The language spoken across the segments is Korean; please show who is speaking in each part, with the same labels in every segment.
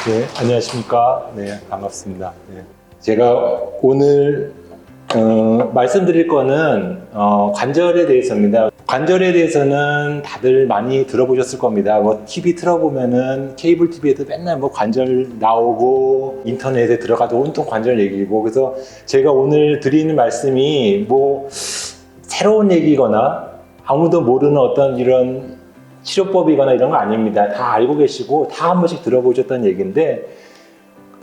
Speaker 1: 네, 안녕하십니까. 네, 반갑습니다. 네. 제가 오늘 말씀드릴 거는 관절에 대해서입니다. 관절에 대해서는 다들 많이 들어보셨을 겁니다. 뭐 TV 틀어보면은 케이블 TV에도 맨날 뭐 관절 나오고 인터넷에 들어가도 온통 관절 얘기고, 그래서 제가 오늘 드리는 말씀이 뭐 새로운 얘기거나 아무도 모르는 어떤 이런 치료법이거나 이런 거 아닙니다. 다 알고 계시고 다 한 번씩 들어보셨던 얘기인데,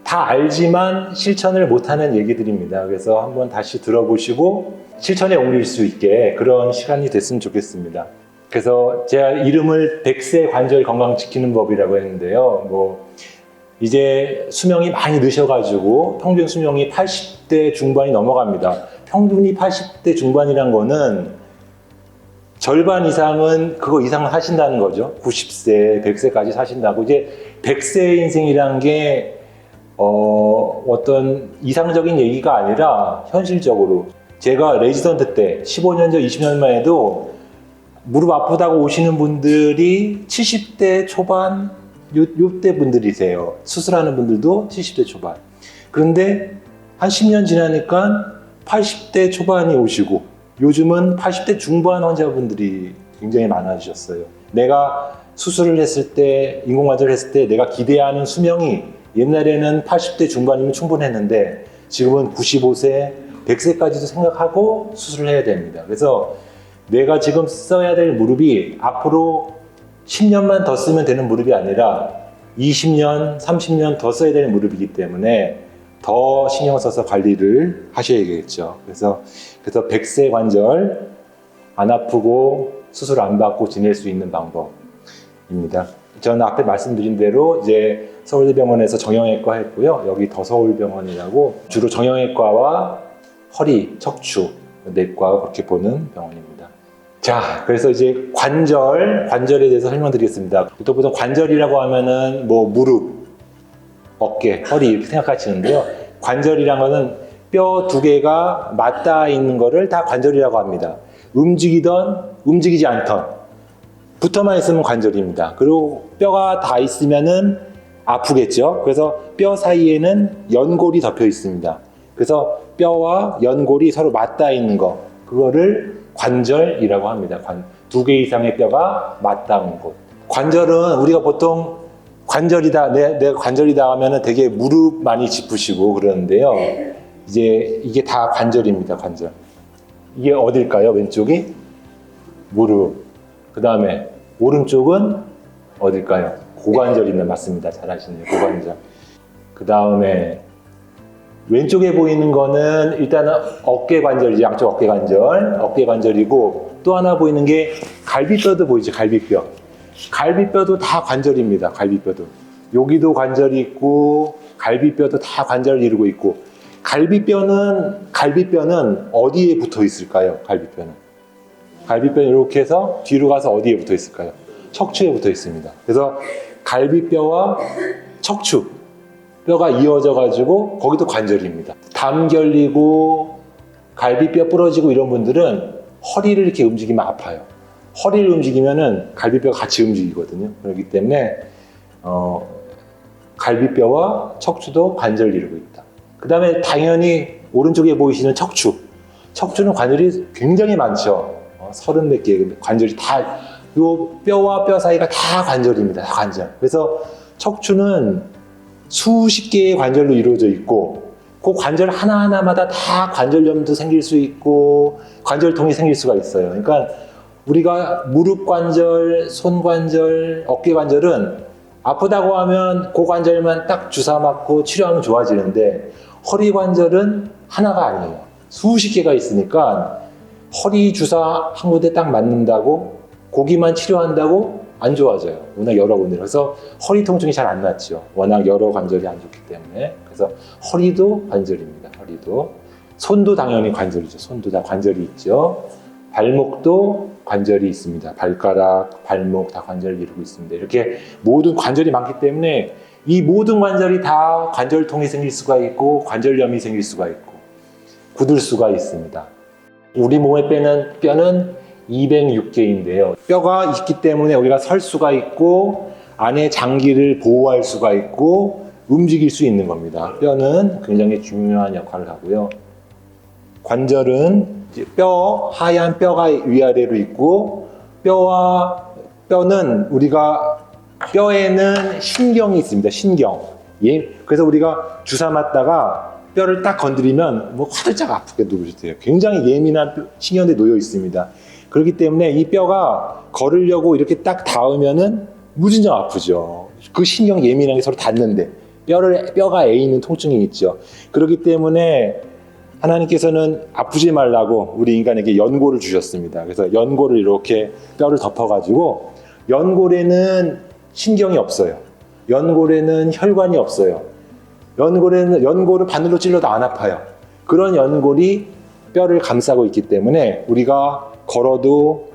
Speaker 1: 다 알지만 실천을 못하는 얘기들입니다. 그래서 한번 다시 들어보시고 실천에 옮길 수 있게 그런 시간이 됐으면 좋겠습니다. 그래서 제가 이름을 100세 관절 건강 지키는 법이라고 했는데요. 뭐 이제 수명이 많이 늦어가지고 평균 수명이 80대 중반이 넘어갑니다. 평균이 80대 중반이란 거는 절반 이상은 그거 이상을 하신다는 거죠. 90세, 100세까지 사신다고. 이제 100세 인생이란 게 어떤 이상적인 얘기가 아니라 현실적으로 제가 레지던트 때 15년 전, 20년만 해도 무릎 아프다고 오시는 분들이 70대 초반 요때 분들이세요. 수술하는 분들도 70대 초반. 그런데 한 10년 지나니까 80대 초반이 오시고 요즘은 80대 중반 환자분들이 굉장히 많아지셨어요. 내가 수술을 했을 때, 인공관절을 했을 때 내가 기대하는 수명이 옛날에는 80대 중반이면 충분했는데 지금은 95세, 100세까지도 생각하고 수술을 해야 됩니다. 그래서 내가 지금 써야 될 무릎이 앞으로 10년만 더 쓰면 되는 무릎이 아니라 20년, 30년 더 써야 되는 무릎이기 때문에 더 신경 써서 관리를 하셔야겠죠. 그래서 100세 관절 안 아프고 수술 안 받고 지낼 수 있는 방법입니다. 저는 앞에 말씀드린 대로 이제 서울대병원에서 정형외과 했고요. 여기 더서울병원이라고 주로 정형외과와 허리, 척추, 내과 그렇게 보는 병원입니다. 자, 그래서 이제 관절에 대해서 설명드리겠습니다. 보통 관절이라고 하면은 뭐 무릎, 어깨, 허리 이렇게 생각하시는데요. 관절이란 거는 뼈 두 개가 맞닿아 있는 거를 다 관절이라고 합니다. 움직이던 움직이지 않던 붙어만 있으면 관절입니다. 그리고 뼈가 다 있으면은 아프겠죠. 그래서 뼈 사이에는 연골이 덮여 있습니다. 그래서 뼈와 연골이 서로 맞닿아 있는 거, 그거를 관절이라고 합니다. 두 개 이상의 뼈가 맞닿은 곳. 관절은 우리가 보통 관절이다, 내가 관절이다 하면은 되게 무릎 많이 짚으시고 그러는데요. 이제 이게 다 관절입니다, 관절. 이게 어딜까요? 왼쪽이? 무릎. 그 다음에 오른쪽은 어딜까요? 고관절이네, 맞습니다. 잘 아시네요, 고관절. 그 다음에 왼쪽에 보이는 거는 일단은 어깨 관절이죠. 양쪽 어깨 관절. 어깨 관절이고, 또 하나 보이는 게 갈비뼈도 보이죠, 갈비뼈. 갈비뼈도 다 관절입니다. 갈비뼈도. 여기도 관절이 있고 갈비뼈도 다 관절을 이루고 있고, 갈비뼈는 어디에 붙어 있을까요? 갈비뼈는 이렇게 해서 뒤로 가서 어디에 붙어 있을까요? 척추에 붙어 있습니다. 그래서 갈비뼈와 척추 뼈가 이어져 가지고 거기도 관절입니다. 담 결리고 갈비뼈 부러지고 이런 분들은 허리를 이렇게 움직이면 아파요. 허리를 움직이면은 갈비뼈가 같이 움직이거든요. 그렇기 때문에 갈비뼈와 척추도 관절을 이루고 있다. 그 다음에 당연히 오른쪽에 보이시는 척추는 관절이 굉장히 많죠. 30몇 개 관절이 다, 요 뼈와 뼈 사이가 다 관절입니다. 다 관절. 그래서 척추는 수십 개의 관절로 이루어져 있고, 그 관절 하나하나마다 다 관절염도 생길 수 있고 관절통이 생길 수가 있어요. 그러니까 우리가 무릎 관절, 손 관절, 어깨 관절은 아프다고 하면 그 관절만 딱 주사 맞고 치료하면 좋아지는데, 허리 관절은 하나가 아니에요. 수십 개가 있으니까 허리 주사 한 군데 딱 맞는다고 거기만 치료한다고 안 좋아져요. 워낙 여러 군데. 그래서 허리 통증이 잘 안 낫죠. 워낙 여러 관절이 안 좋기 때문에. 그래서 허리도 관절입니다. 허리도. 손도 당연히 관절이죠. 손도 다 관절이 있죠. 발목도 관절이 있습니다. 발가락, 발목 다 관절을 이루고 있습니다. 이렇게 모든 관절이 많기 때문에 이 모든 관절이 다 관절통이 생길 수가 있고 관절염이 생길 수가 있고 굳을 수가 있습니다. 우리 몸에 뼈는 206개인데요. 뼈가 있기 때문에 우리가 설 수가 있고 안에 장기를 보호할 수가 있고 움직일 수 있는 겁니다. 뼈는 굉장히 중요한 역할을 하고요. 관절은 이제 하얀 뼈가 위아래로 있고, 뼈는 우리가 뼈에는 신경이 있습니다. 신경. 예. 그래서 우리가 주사 맞다가 뼈를 딱 건드리면 뭐 화들짝 아프게 누르세요. 굉장히 예민한 신경에 놓여 있습니다. 그렇기 때문에 이 뼈가 걸으려고 이렇게 딱 닿으면은 무진장 아프죠. 그 신경 예민한 게 서로 닿는데 뼈가 애 있는 통증이 있죠. 그렇기 때문에 하나님께서는 아프지 말라고 우리 인간에게 연골을 주셨습니다. 그래서 연골을 이렇게 뼈를 덮어가지고, 연골에는 신경이 없어요. 연골에는 혈관이 없어요. 연골을 바늘로 찔러도 안 아파요. 그런 연골이 뼈를 감싸고 있기 때문에 우리가 걸어도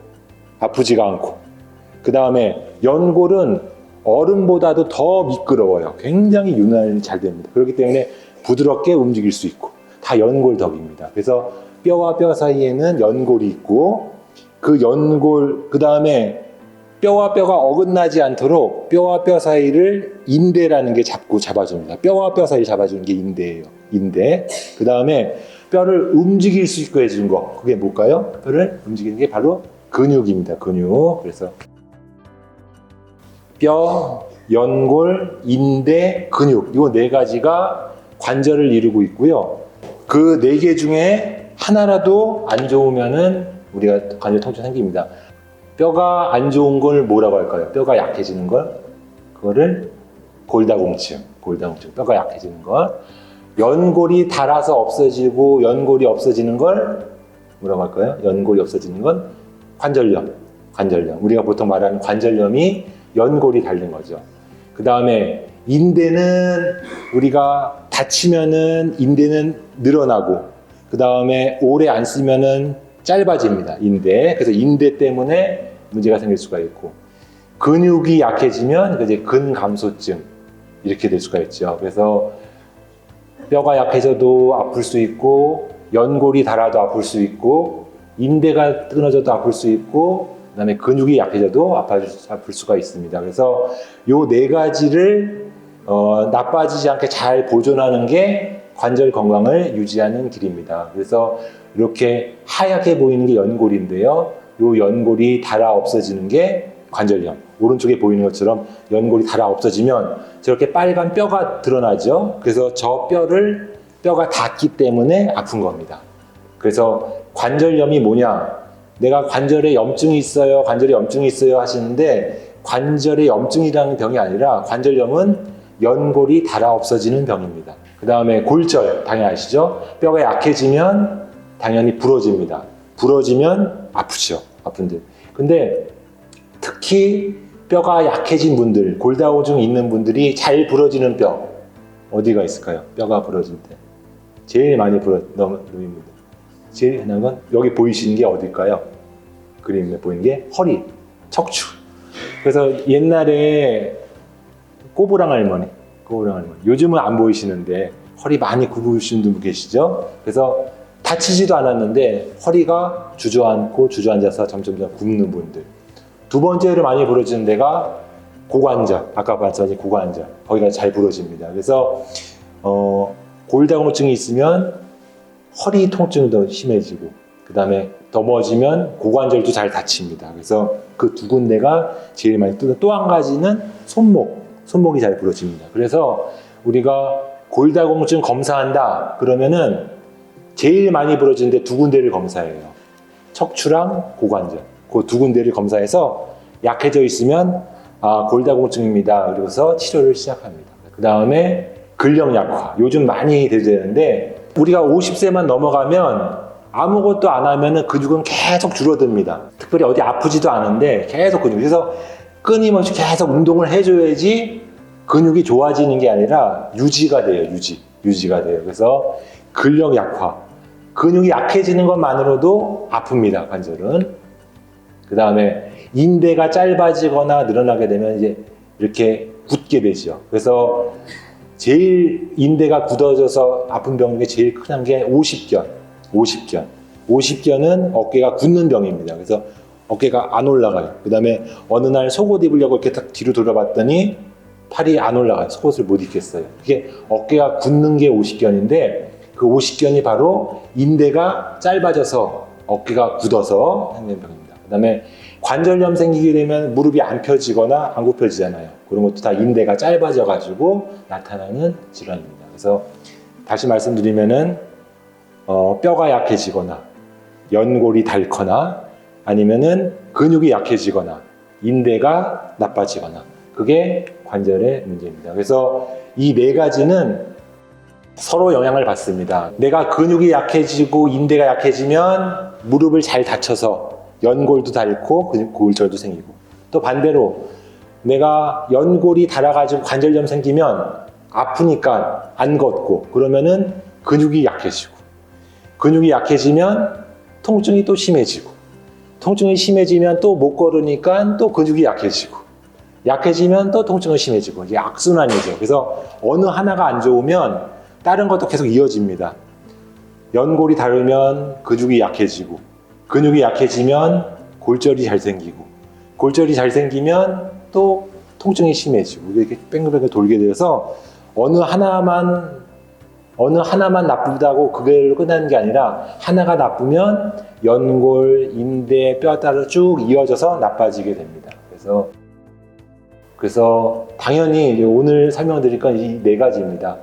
Speaker 1: 아프지가 않고, 그 다음에 연골은 얼음보다도 더 미끄러워요. 굉장히 유난히 잘 됩니다. 그렇기 때문에 부드럽게 움직일 수 있고, 다 연골 덕입니다. 그래서 뼈와 뼈 사이에는 연골이 있고, 그 연골, 그 다음에 뼈와 뼈가 어긋나지 않도록 뼈와 뼈 사이를 인대라는 게 잡아줍니다. 뼈와 뼈 사이를 잡아주는 게 인대예요. 인대. 그 다음에 뼈를 움직일 수 있게 해주는 거, 그게 뭘까요? 뼈를 움직이는 게 바로 근육입니다. 근육. 그래서 뼈, 연골, 인대, 근육, 이 네 가지가 관절을 이루고 있고요. 그 네 개 중에 하나라도 안 좋으면은 우리가 관절 통증 생깁니다. 뼈가 안 좋은 걸 뭐라고 할까요? 뼈가 약해지는 걸, 그거를 골다공증, 뼈가 약해지는 걸. 연골이 닳아서 없어지고 연골이 없어지는 걸 뭐라고 할까요? 연골이 없어지는 건 관절염. 우리가 보통 말하는 관절염이 연골이 닳는 거죠. 그 다음에 인대는 우리가 다치면은 인대는 늘어나고, 그 다음에 오래 안 쓰면은 짧아집니다. 인대. 그래서 인대 때문에 문제가 생길 수가 있고, 근육이 약해지면 이제 근감소증 이렇게 될 수가 있죠. 그래서 뼈가 약해져도 아플 수 있고, 연골이 닳아도 아플 수 있고, 인대가 끊어져도 아플 수 있고, 그 다음에 근육이 약해져도 아플 수가 있습니다. 그래서 요 네 가지를 나빠지지 않게 잘 보존하는 게 관절 건강을 유지하는 길입니다. 그래서 이렇게 하얗게 보이는 게 연골인데요. 요 연골이 닳아 없어지는 게 관절염. 오른쪽에 보이는 것처럼 연골이 닳아 없어지면 저렇게 빨간 뼈가 드러나죠. 그래서 저 뼈가 닿기 때문에 아픈 겁니다. 그래서 관절염이 뭐냐? 내가 관절에 염증이 있어요 하시는데, 관절에 염증이라는 병이 아니라 관절염은 연골이 닳아 없어지는 병입니다. 그 다음에 골절, 당연히 아시죠? 뼈가 약해지면 당연히 부러집니다. 부러지면 아프죠, 아픈들. 근데 특히 뼈가 약해진 분들, 골다공증 있는 분들이 잘 부러지는 뼈, 어디가 있을까요? 뼈가 부러질 때 제일 많이 부러집니다. 제일 흔한 건 여기 보이시는 게 어딜까요? 그림에 보이는 게 허리, 척추. 그래서 옛날에 꼬부랑 할머니, 요즘은 안 보이시는데 허리 많이 굽으신 분 계시죠? 그래서 다치지도 않았는데 허리가 주저앉아서 점점 굽는 분들. 두 번째로 많이 부러지는 데가 고관절, 아까 말씀하신 고관절, 거기가 잘 부러집니다. 그래서 골다공증이 있으면 허리 통증도 심해지고, 그 다음에 넘어지면 고관절도 잘 다칩니다. 그래서 그 두 군데가 제일 많이 또 한 가지는 손목이 잘 부러집니다. 그래서 우리가 골다공증 검사한다 그러면은 제일 많이 부러지는데 두 군데를 검사해요. 척추랑 고관절, 그 두 군데를 검사해서 약해져 있으면 골다공증입니다. 그래서 치료를 시작합니다. 그 다음에 근력 약화, 요즘 많이 되는데 우리가 50세만 넘어가면 아무것도 안 하면 근육은 계속 줄어듭니다. 특별히 어디 아프지도 않은데 계속 근육. 그래서 끊임없이 계속 운동을 해줘야지 근육이 좋아지는 게 아니라 유지가 돼요. 유지가 돼요. 그래서 근력 약화. 근육이 약해지는 것만으로도 아픕니다. 관절은. 그 다음에 인대가 짧아지거나 늘어나게 되면 이제 이렇게 굳게 되죠. 그래서 제일 인대가 굳어져서 아픈 병 중에 제일 큰 게 50견은 어깨가 굳는 병입니다. 그래서 어깨가 안 올라가요. 그 다음에 어느 날 속옷 입으려고 이렇게 딱 뒤로 돌아봤더니 팔이 안 올라가요. 속옷을 못 입겠어요. 그게 어깨가 굳는 게 오십견인데 그 오십견이 바로 인대가 짧아져서 어깨가 굳어서 생기는 병입니다. 그 다음에 관절염 생기게 되면 무릎이 안 펴지거나 안 굽혀지잖아요. 그런 것도 다 인대가 짧아져 가지고 나타나는 질환입니다. 그래서 다시 말씀드리면은 뼈가 약해지거나 연골이 닳거나 아니면은 근육이 약해지거나 인대가 나빠지거나 그게 관절의 문제입니다. 그래서 이 네 가지는 서로 영향을 받습니다. 내가 근육이 약해지고 인대가 약해지면 무릎을 잘 다쳐서 연골도 닳고 골절도 생기고, 또 반대로 내가 연골이 닳아가지고 관절염 생기면 아프니까 안 걷고 그러면은 근육이 약해지고, 근육이 약해지면 통증이 또 심해지고, 통증이 심해지면 또 못 걸으니까 또 근육이 약해지고, 약해지면 또 통증이 심해지고, 이게 악순환이죠. 그래서 어느 하나가 안 좋으면 다른 것도 계속 이어집니다. 연골이 닳으면 근육이 약해지고, 근육이 약해지면 골절이 잘 생기고, 골절이 잘 생기면 또 통증이 심해지고, 이렇게 뺑글뺑글 돌게 되어서 어느 하나만 나쁘다고 그걸로 끝나는 게 아니라 하나가 나쁘면 연골, 인대, 뼈 따라 쭉 이어져서 나빠지게 됩니다. 그래서 당연히 오늘 설명드릴 건 이 네 가지입니다.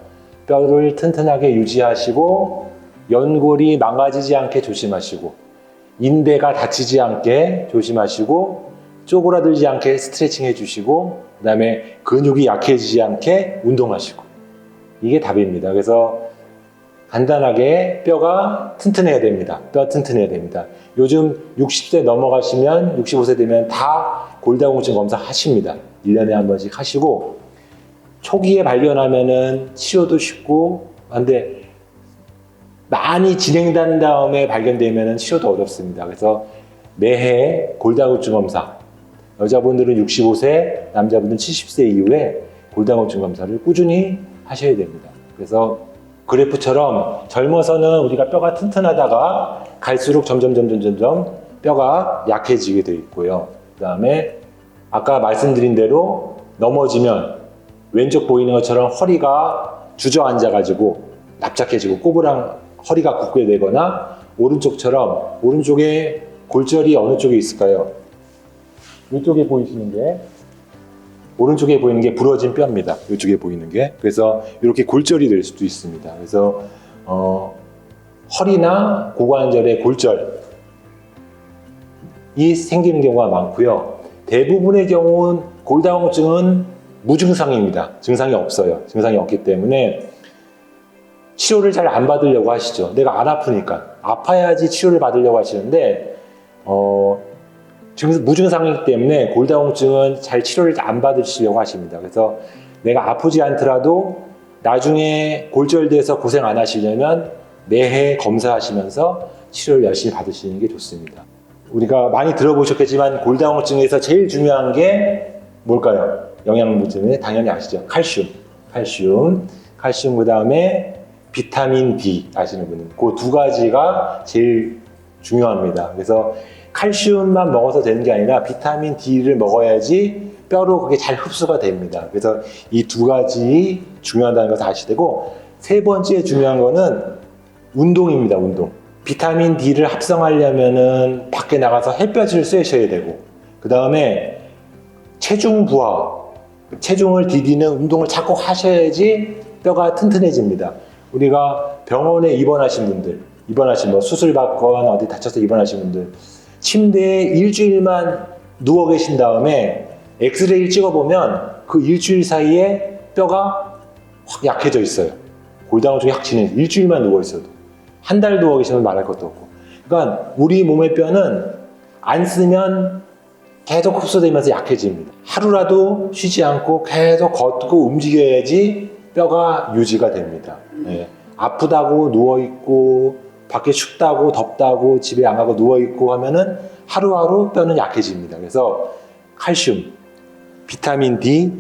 Speaker 1: 뼈를 튼튼하게 유지하시고, 연골이 망가지지 않게 조심하시고, 인대가 다치지 않게 조심하시고, 쪼그라들지 않게 스트레칭 해주시고, 그 다음에 근육이 약해지지 않게 운동하시고, 이게 답입니다. 그래서 간단하게 뼈가 튼튼해야 됩니다. 뼈 튼튼해야 됩니다. 요즘 60세 넘어가시면 65세 되면 다 골다공증 검사 하십니다. 1년에 한 번씩 하시고, 초기에 발견하면은 치료도 쉽고 한데 많이 진행된 다음에 발견되면은 치료도 어렵습니다. 그래서 매해 골다공증 검사, 여자분들은 65세, 남자분들은 70세 이후에 골다공증 검사를 꾸준히 하셔야 됩니다. 그래서 그래프처럼 젊어서는 우리가 뼈가 튼튼하다가 갈수록 점점 뼈가 약해지게 되어 있고요. 그 다음에 아까 말씀드린 대로 넘어지면 왼쪽 보이는 것처럼 허리가 주저앉아가지고 납작해지고 꼬부랑 허리가 굽게 되거나, 오른쪽처럼 오른쪽에 골절이 어느 쪽에 있을까요? 이쪽에 보이시는 게, 오른쪽에 보이는 게 부러진 뼈입니다. 이쪽에 보이는 게. 그래서 이렇게 골절이 될 수도 있습니다. 그래서 허리나 고관절의 골절이 생기는 경우가 많고요. 대부분의 경우는 골다공증은 무증상입니다. 증상이 없어요. 증상이 없기 때문에 치료를 잘 안 받으려고 하시죠. 내가 안 아프니까. 아파야지 치료를 받으려고 하시는데 무증상이기 때문에 골다공증은 잘 치료를 안 받으시려고 하십니다. 그래서 내가 아프지 않더라도 나중에 골절돼서 고생 안 하시려면 매해 검사하시면서 치료를 열심히 받으시는 게 좋습니다. 우리가 많이 들어보셨겠지만 골다공증에서 제일 중요한 게 뭘까요? 영양분은 당연히 아시죠? 칼슘 그 다음에 비타민 D 아시는 분은 그 두 가지가 제일 중요합니다. 그래서 칼슘만 먹어서 되는 게 아니라 비타민 D를 먹어야지 뼈로 그게 잘 흡수가 됩니다. 그래서 이 두 가지 중요하다는 것을 아시게 되고, 세 번째 중요한 거는 운동입니다. 운동. 비타민 D를 합성하려면은 밖에 나가서 햇볕을 쐬셔야 되고, 그 다음에 체중 부하, 체중을 디디는 운동을 자꾸 하셔야지 뼈가 튼튼해집니다. 우리가 병원에 입원하신 분들, 수술 받거나 어디 다쳐서 입원하신 분들, 침대에 일주일만 누워 계신 다음에 엑스레이를 찍어보면 그 일주일 사이에 뼈가 확 약해져 있어요. 골다공증이 확 진해요. 일주일만 누워 있어도. 한 달 누워 계시면 말할 것도 없고. 그러니까 우리 몸의 뼈는 안 쓰면 계속 흡수되면서 약해집니다. 하루라도 쉬지 않고 계속 걷고 움직여야지 뼈가 유지가 됩니다. 네. 아프다고 누워있고, 밖에 춥다고 덥다고 집에 안 가고 누워있고 하면은 하루하루 뼈는 약해집니다. 그래서 칼슘, 비타민 D,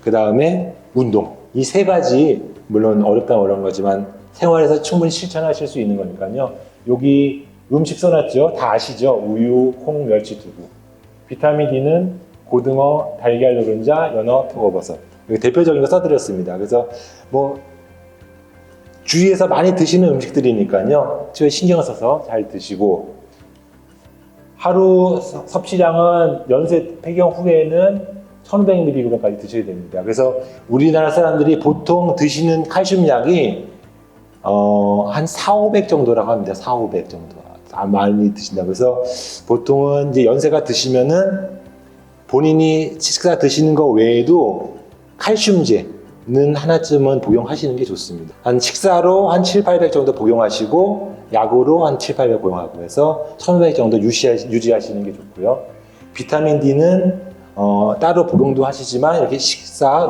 Speaker 1: 그 다음에 운동. 이 세 가지, 물론 어렵다면 어려운 거지만 생활에서 충분히 실천하실 수 있는 거니까요. 여기 음식 써놨죠? 다 아시죠? 우유, 콩, 멸치, 두부. 비타민 D는 고등어, 달걀 노른자, 연어, 표고버섯. 대표적인 거 써드렸습니다. 그래서 뭐 주위에서 많이 드시는 음식들이니까요. 신경 써서 잘 드시고, 하루 섭취량은 연세 폐경 후에는 1500mg까지 드셔야 됩니다. 그래서 우리나라 사람들이 보통 드시는 칼슘약이 한 4,500 정도라고 합니다. 4,500 정도. 많이 드신다고. 그래서 보통은 이제 연세가 드시면은 본인이 식사 드시는 거 외에도 칼슘제는 하나쯤은 복용하시는 게 좋습니다. 한 식사로 한 700-800 정도 복용하시고, 약으로 한 700-800 복용하고 해서 1,500 정도 유지하시는 게 좋고요. 비타민 D는 따로 복용도 하시지만 이렇게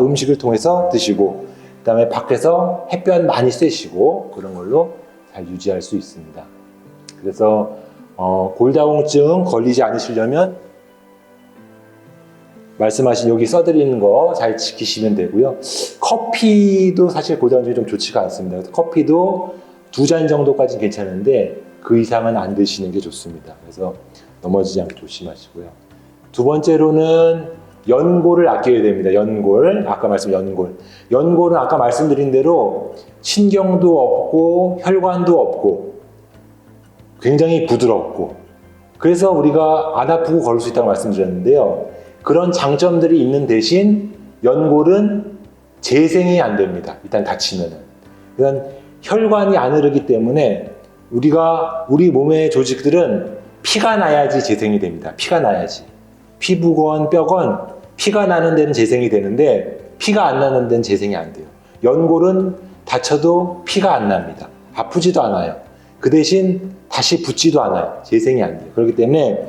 Speaker 1: 음식을 통해서 드시고, 그 다음에 밖에서 햇볕 많이 쐬시고, 그런 걸로 잘 유지할 수 있습니다. 그래서 골다공증 걸리지 않으시려면 말씀하신 여기 써드리는 거 잘 지키시면 되고요. 커피도 사실 골다공증이 좀 좋지가 않습니다. 그래서 커피도 2잔 정도까지는 괜찮은데 그 이상은 안 드시는 게 좋습니다. 그래서 넘어지지 않게 조심하시고요. 두 번째로는 연골을 아껴야 됩니다. 연골. 아까 연골. 연골은 아까 말씀드린 대로 신경도 없고 혈관도 없고 굉장히 부드럽고, 그래서 우리가 안 아프고 걸을 수 있다고 말씀드렸는데요. 그런 장점들이 있는 대신 연골은 재생이 안 됩니다. 일단 다치면은. 그러니까 혈관이 안 흐르기 때문에 우리 몸의 조직들은 피가 나야지 재생이 됩니다. 피가 나야지. 피부건 뼈건 피가 나는 데는 재생이 되는데 피가 안 나는 데는 재생이 안 돼요. 연골은 다쳐도 피가 안 납니다. 아프지도 않아요. 그 대신 다시 붙지도 않아요. 재생이 안 돼요. 그렇기 때문에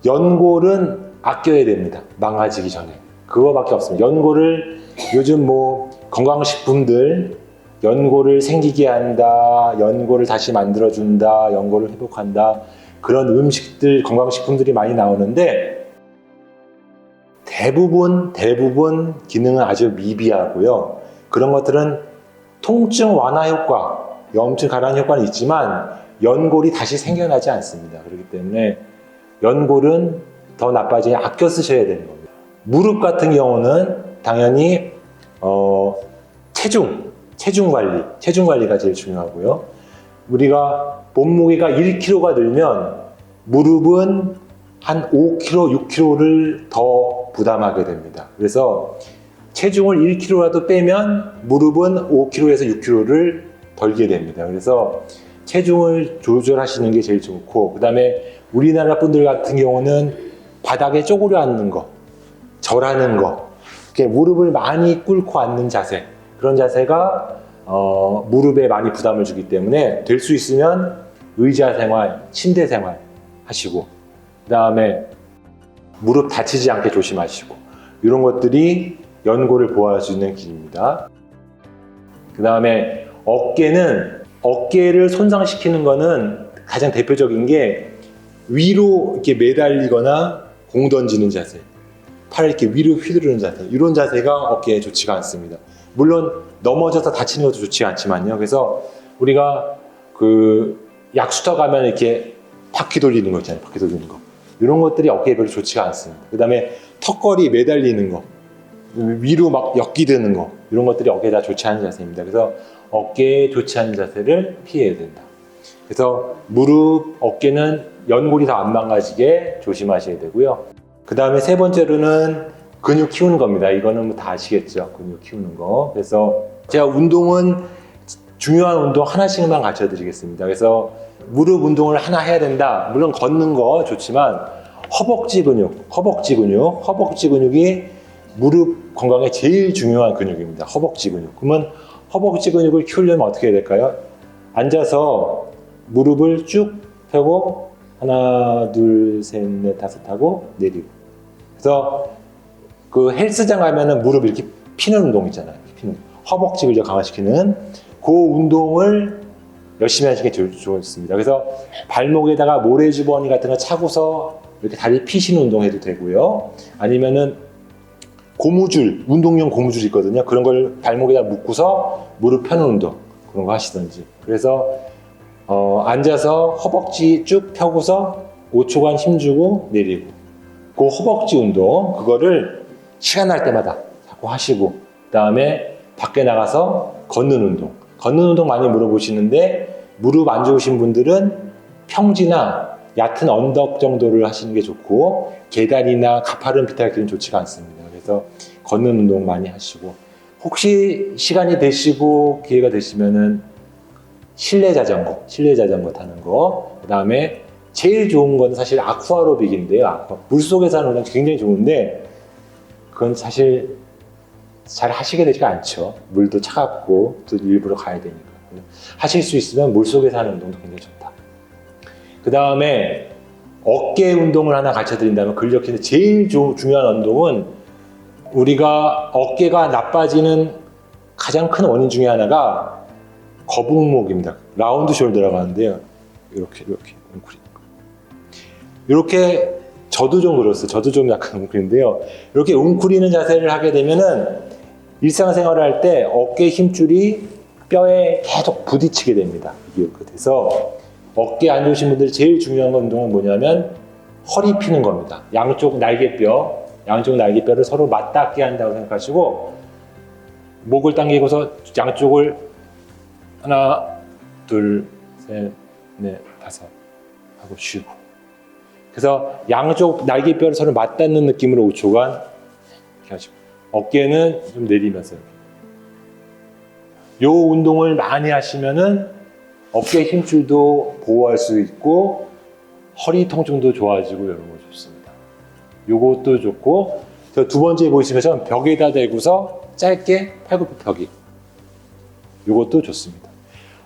Speaker 1: 연골은 아껴야 됩니다. 망가지기 전에. 그거밖에 없습니다. 연골을 요즘 뭐 건강식품들 연골을 생기게 한다, 연골을 다시 만들어준다, 연골을 회복한다, 그런 음식들, 건강식품들이 많이 나오는데 대부분 기능은 아주 미비하고요. 그런 것들은 통증 완화 효과, 염증 가라앉 효과는 있지만 연골이 다시 생겨나지 않습니다. 그렇기 때문에 연골은 더 나빠지게 아껴 쓰셔야 되는 겁니다. 무릎 같은 경우는 당연히 체중 관리가 제일 중요하고요. 우리가 몸무게가 1kg가 늘면 무릎은 한 5kg, 6kg를 더 부담하게 됩니다. 그래서 체중을 1kg라도 빼면 무릎은 5kg에서 6kg를 덜게 됩니다. 그래서 체중을 조절하시는 게 제일 좋고, 그 다음에 우리나라 분들 같은 경우는 바닥에 쪼그려 앉는 거, 절하는 거, 이렇게 무릎을 많이 꿇고 앉는 자세, 그런 자세가 무릎에 많이 부담을 주기 때문에 될 수 있으면 의자 생활, 침대 생활 하시고, 그 다음에 무릎 다치지 않게 조심하시고, 이런 것들이 연골을 보호해주는 길입니다. 그 다음에 어깨를 손상시키는 거는 가장 대표적인 게 위로 이렇게 매달리거나 공 던지는 자세, 팔을 이렇게 위로 휘두르는 자세, 이런 자세가 어깨에 좋지가 않습니다. 물론 넘어져서 다치는 것도 좋지 않지만요. 그래서 우리가 그 약수터 가면 이렇게 바퀴 돌리는 거 있잖아요. 바퀴 돌리는 거. 이런 것들이 어깨에 별로 좋지가 않습니다. 그 다음에 턱걸이 매달리는 거, 위로 막 엮기드는 거, 이런 것들이 어깨에 다 좋지 않은 자세입니다. 그래서 어깨에 좋지 않은 자세를 피해야 된다. 그래서 무릎, 어깨는 연골이 다 안 망가지게 조심하셔야 되고요. 그 다음에 세 번째로는 근육 키우는 겁니다. 이거는 뭐 다 아시겠죠? 근육 키우는 거. 그래서 제가 중요한 운동 하나씩만 가르쳐 드리겠습니다. 그래서 무릎 운동을 하나 해야 된다. 물론 걷는 거 좋지만 허벅지 근육이 무릎 건강에 제일 중요한 근육입니다. 허벅지 근육. 그러면 허벅지 근육을 키우려면 어떻게 해야 될까요? 앉아서 무릎을 쭉 펴고 하나, 둘, 셋, 넷, 다섯 하고 내리고. 그래서 그 헬스장 가면은 무릎 이렇게 피는 운동 있잖아요. 허벅지 근력 강화시키는 그 운동을 열심히 하시는 게 좋습니다. 그래서 발목에다가 모래주머니 같은 거 차고서 이렇게 다리 피시는 운동 해도 되고요. 아니면은 고무줄, 운동용 고무줄 있거든요. 그런 걸 발목에다 묶고서 무릎 펴는 운동, 그런 거 하시든지. 그래서 앉아서 허벅지 쭉 펴고서 5초간 힘주고 내리고, 그 허벅지 운동, 그거를 시간 날 때마다 자꾸 하시고, 그 다음에 밖에 나가서 걷는 운동. 걷는 운동 많이 물어보시는데 무릎 안 좋으신 분들은 평지나 얕은 언덕 정도를 하시는 게 좋고, 계단이나 가파른 비탈길은 좋지가 않습니다. 그래서 걷는 운동 많이 하시고, 혹시 시간이 되시고 기회가 되시면은 실내 자전거 타는 거, 그 다음에 제일 좋은 건 사실 아쿠아로빅인데요. 물속에서 하는 건 굉장히 좋은데 그건 사실 잘 하시게 되지가 않죠. 물도 차갑고 또 일부러 가야 되니까. 하실 수 있으면 물속에서 하는 운동도 굉장히 좋다. 그 다음에 어깨 운동을 하나 가르쳐 드린다면, 근력키는 제일 중요한 운동은, 우리가 어깨가 나빠지는 가장 큰 원인 중에 하나가 거북목입니다. 라운드 숄더라고 하는데요. 이렇게 웅크리는 거. 이렇게 저도 좀 그렇어요. 저도 좀 약간 웅크리는데요. 이렇게 웅크리는 자세를 하게 되면은 일상생활을 할 때 어깨 힘줄이 뼈에 계속 부딪히게 됩니다. 이게 이렇게 돼서 어깨 안 좋으신 분들이 제일 중요한 운동은 뭐냐면 허리 피는 겁니다. 양쪽 날개뼈를 서로 맞닿게 한다고 생각하시고, 목을 당기고서 양쪽을 하나, 둘, 셋, 넷, 다섯 하고 쉬고, 그래서 양쪽 날개뼈를 서로 맞닿는 느낌으로 5초간 이렇게 하시고, 어깨는 좀 내리면서 요 운동을 많이 하시면은 어깨 힘줄도 보호할 수 있고 허리 통증도 좋아지고 이런 거 좋습니다. 요것도 좋고, 두 번째 보시면 벽에다 대고서 짧게 팔굽혀펴기, 요것도 좋습니다.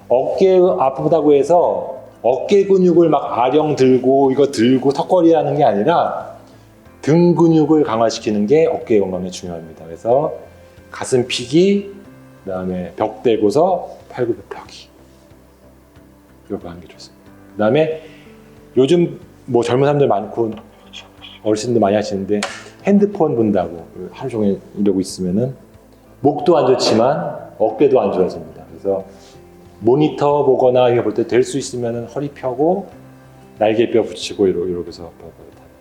Speaker 1: 어깨 아프다고 해서 어깨 근육을 막 아령 들고 이거 들고 턱걸이 하는 게 아니라 등 근육을 강화시키는 게 어깨 건강에 중요합니다. 그래서 가슴 피기, 그 다음에 벽 대고서 팔굽혀펴기, 이거 하는 게 좋습니다. 그 다음에 요즘 뭐 젊은 사람들 많고 어르신들 많이 하시는데 핸드폰 본다고 하루 종일 이러고 있으면은 목도 안 좋지만 어깨도 안 좋아집니다. 그래서 모니터 보거나 이거 볼 때 될 수 있으면 허리 펴고 날개뼈 붙이고 이렇게 해서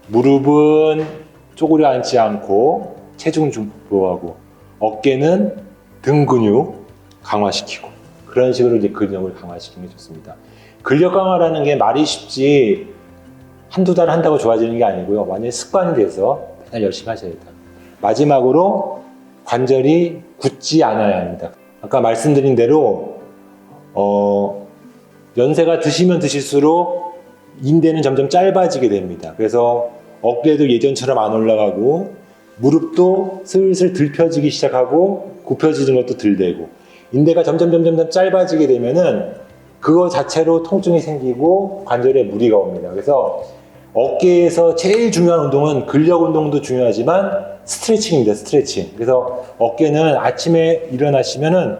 Speaker 1: 무릎은 쪼그려 앉지 않고 체중 중보하고, 어깨는 등 근육 강화시키고, 그런 식으로 이제 근력을 강화시키는 게 좋습니다. 근력 강화라는 게 말이 쉽지 한두 달 한다고 좋아지는 게 아니고요. 완전히 습관이 돼서 맨날 열심히 하셔야 돼요. 마지막으로 관절이 굳지 않아야 합니다. 아까 말씀드린 대로 연세가 드시면 드실수록 인대는 점점 짧아지게 됩니다. 그래서 어깨도 예전처럼 안 올라가고 무릎도 슬슬 들펴지기 시작하고 굽혀지는 것도 덜 되고, 인대가 점점 짧아지게 되면은 그거 자체로 통증이 생기고 관절에 무리가 옵니다. 그래서 어깨에서 제일 중요한 운동은 근력 운동도 중요하지만 스트레칭입니다. 스트레칭. 그래서 어깨는 아침에 일어나시면은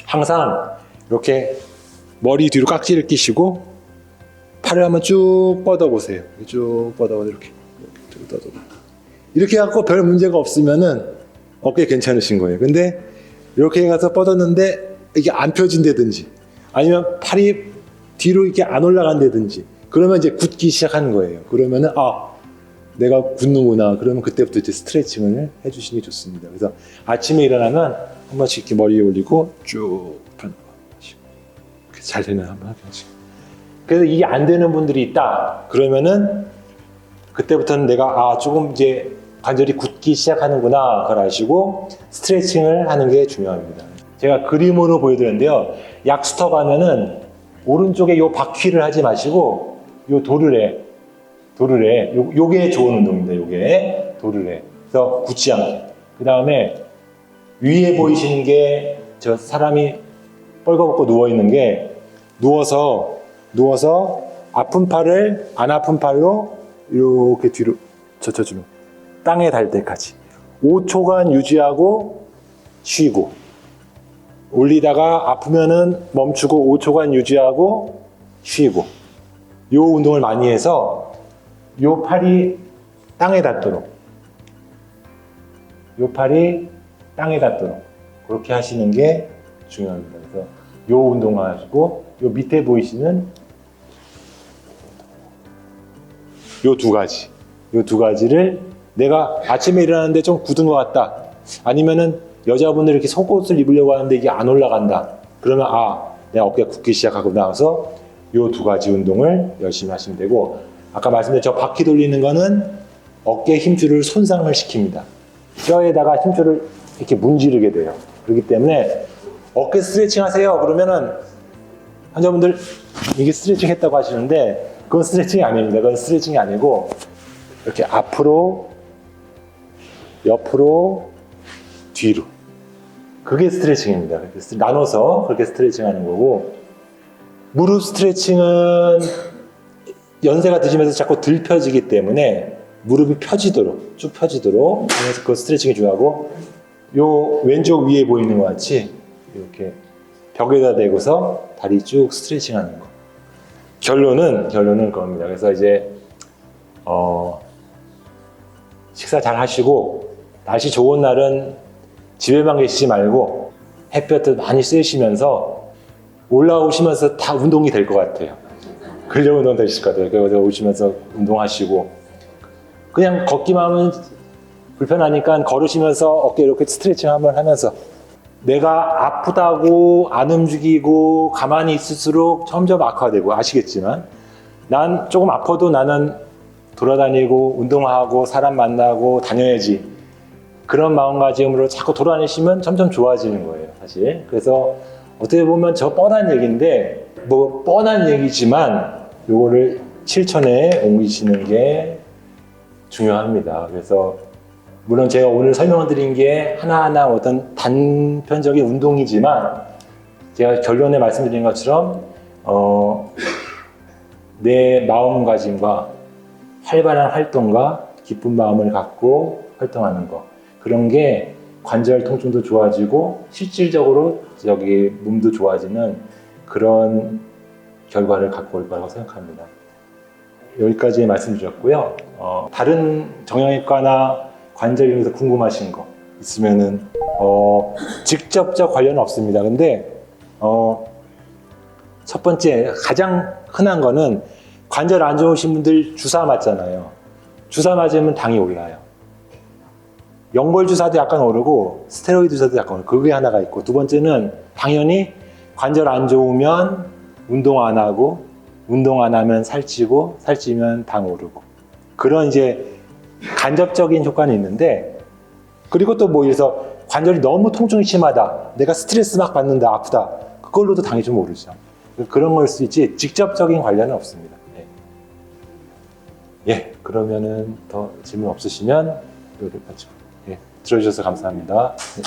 Speaker 1: 항상 이렇게 머리 뒤로 깍지를 끼시고 팔을 한번 쭉 뻗어보세요. 쭉 뻗어보세요. 이렇게 해갖고 별 문제가 없으면은 어깨 괜찮으신 거예요. 근데 이렇게 해가서 뻗었는데 이게 안 펴진다든지 아니면 팔이 뒤로 이렇게 안 올라간다든지 그러면 이제 굳기 시작하는 거예요. 그러면은 내가 굳는구나. 그러면 그때부터 이제 스트레칭을 해주시는 게 좋습니다. 그래서 아침에 일어나면 한 번씩 이렇게 머리 위에 올리고 쭉 펴시고, 잘 되면 한 번 하시고. 그래서 이게 안 되는 분들이 있다. 그러면은 그때부터는 내가 조금 이제 관절이 굳기 시작하는구나. 그걸 아시고 스트레칭을 하는 게 중요합니다. 제가 그림으로 보여드렸는데요. 약수터 가면은 오른쪽에 요 바퀴를 하지 마시고 요 도르래 요게 좋은 운동입니다. 요게 도르래. 그래서 굳지 않게. 그 다음에 위에 보이시는 게 저 사람이 뻘거벗고 누워 있는 게 누워서 아픈 팔을 안 아픈 팔로 이렇게 뒤로 젖혀주면 땅에 닿을 때까지 5초간 유지하고 쉬고, 올리다가 아프면은 멈추고 5초간 유지하고 쉬고, 요 운동을 많이 해서 요 팔이 땅에 닿도록 그렇게 하시는 게 중요합니다. 그래서 요 운동 하시고, 요 밑에 보이시는 요 두 가지를 내가 아침에 일어났는데 좀 굳은 것 같다. 아니면은 여자분들이 이렇게 속옷을 입으려고 하는데 이게 안 올라간다. 그러면 내 어깨가 굳기 시작하고 나서 요 두 가지 운동을 열심히 하시면 되고, 아까 말씀드린 저 바퀴 돌리는 거는 어깨 힘줄을 손상을 시킵니다. 뼈에다가 힘줄을 이렇게 문지르게 돼요. 그렇기 때문에 어깨 스트레칭 하세요. 그러면은 환자분들 이게 스트레칭 했다고 하시는데 그건 스트레칭이 아닙니다. 그건 스트레칭이 아니고 이렇게 앞으로, 옆으로, 뒤로. 그게 스트레칭입니다. 나눠서 그렇게 스트레칭 하는 거고, 무릎 스트레칭은 연세가 드시면서 자꾸 들 펴지기 때문에 무릎이 펴지도록, 쭉 펴지도록 그래서 그 스트레칭이 중요하고, 요 왼쪽 위에 보이는 것 같이 이렇게 벽에다 대고서 다리 쭉 스트레칭 하는 거. 결론은 그겁니다. 그래서 이제 식사 잘 하시고, 날씨 좋은 날은 집에만 계시지 말고 햇볕을 많이 쐬시면서 올라오시면서 다 운동이 될 것 같아요. 근력 운동 되실 것 같아요. 그래서 오시면서 운동하시고, 그냥 걷기만 하면 불편하니까 걸으시면서 어깨 이렇게 스트레칭 한번 하면서, 내가 아프다고 안 움직이고 가만히 있을수록 점점 악화되고, 아시겠지만 난 조금 아파도 나는 돌아다니고 운동하고 사람 만나고 다녀야지, 그런 마음가짐으로 자꾸 돌아다니시면 점점 좋아지는 거예요, 사실. 그래서 어떻게 보면 저 뻔한 얘기인데, 뭐 뻔한 얘기지만 요거를 실천에 옮기시는 게 중요합니다. 그래서 물론 제가 오늘 설명을 드린 게 하나하나 어떤 단편적인 운동이지만, 제가 결론에 말씀드린 것처럼 내 마음가짐과 활발한 활동과 기쁜 마음을 갖고 활동하는 거, 그런 게 관절 통증도 좋아지고 실질적으로 몸도 좋아지는 그런 결과를 갖고 올 거라고 생각합니다. 여기까지 말씀드렸고요. 다른 정형외과나 관절염에서 궁금하신 거 있으면은 직접적 관련은 없습니다. 근데 첫 번째 가장 흔한 거는, 관절 안 좋으신 분들 주사 맞잖아요. 주사 맞으면 당이 올라요. 영벌 주사도 약간 오르고 스테로이드 주사도 약간 오르고, 그게 하나가 있고, 두 번째는 당연히 관절 안 좋으면 운동 안 하고, 운동 안 하면 살찌고, 살찌면 당 오르고, 그런 이제 간접적인 효과는 있는데, 그리고 또 뭐 이래서 관절이 너무 통증이 심하다, 내가 스트레스 막 받는다, 아프다, 그걸로도 당이 좀 오르죠. 그런 걸 수 있지 직접적인 관련은 없습니다. 예, 그러면은 더 질문 없으시면 여기까지. 예, 들어주셔서 감사합니다. 네.